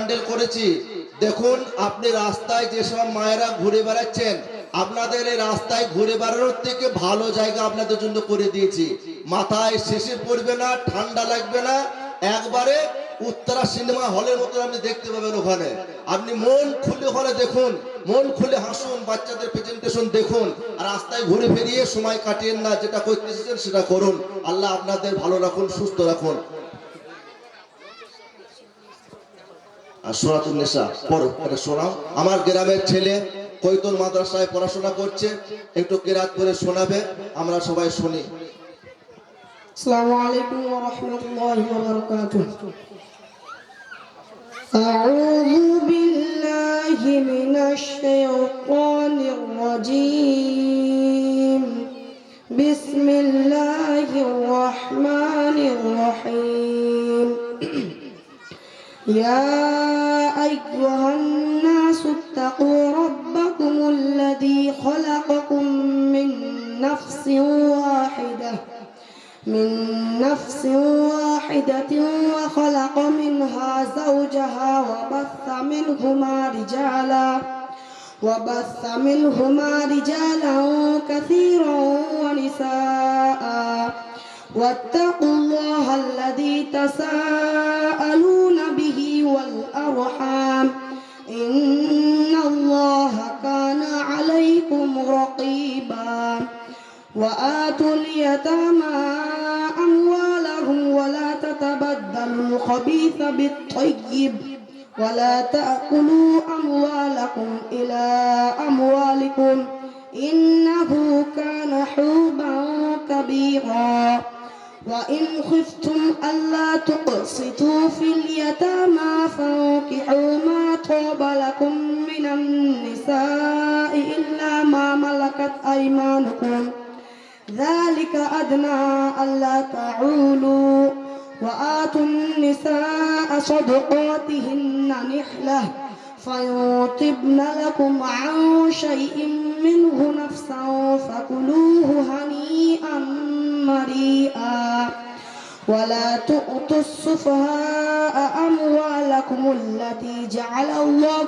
প্যান্ডেল করেছি। দেখুন আপনি রাস্তায় যেসব মায়েরা ঘুরে বেড়াচ্ছেন, আপনাদের এই রাস্তায় ঘুরে বেড়ানোর থেকে ভালো জায়গা আপনাদের জন্য করে দিয়েছি। মাথায় শিশির পড়বে না, ঠান্ডা লাগবে না, একবারে উত্তরা সিনেমা হলের মতো আপনি দেখতে পাবেন। ওখানে আপনি মন খুলে ওখানে দেখুন, মন খুলে হাসুন, বাচ্চাদের প্রেজেন্টেশন দেখুন, আর রাস্তায় ঘুরে ফিরিয়ে সময় কাটিয়েন না। যেটা করতে এসেছেন সেটা করুন। আল্লাহ আপনাদের ভালো রাখুন, সুস্থ রাখুন। আর সূরাতুন নিসা পড়ো, এটা শোনাও। আমার গ্রামের ছেলে কৈতল মাদ্রাসায় পড়াশোনা করছে, একটু কিরাত করে শোনাবে, আমরা সবাই শুনি। আসসালামু আলাইকুম ওয়া রাহমাতুল্লাহি ওয়া বারাকাতুহু। আউযু বিল্লাহি মিনাশ শাইতানির রাজীম। বিসমিল্লাহির রাহমানির রাহিম। ইয়া আইয়ুহান-নাসু ইত্তাকু রাব্বাকুমুল্লাযী খালাকাকুম মিন নাফসিন ওয়াহিদাহ من نفس واحدة وخلق منها زوجها وبث منهما رجالا كثيرا ونساء واتقوا الله الذي تساءلون به والأرحام إن الله كان عليكم رقيبا وآتوا اليتامى أموالهم ولا تتبدلوا الخبيث بالطيب ولا تأكلوا أموالكم إلى أموالكم إنه كان حوبا كبيرا وإن خفتم ألا تقسطوا في اليتامى فانكحوا ما طاب لكم من النساء إلا ما ملكت أيمانكم ذلك أدنى ألا تعولوا وآتوا النساء صدقاتهن نحلة فإن طبن لكم عن شيء منه نفسا فكلوه هنيئا مريئا ولا تؤتوا السفهاء أموالكم التي جعل الله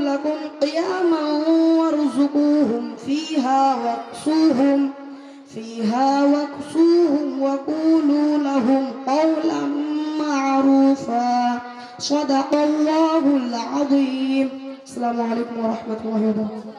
لكم قياما وارزقوهم فيها واكسوهم وقولوا لهم قولا معروفا صدق الله العظيم. السلام عليكم ورحمة الله وبركاته.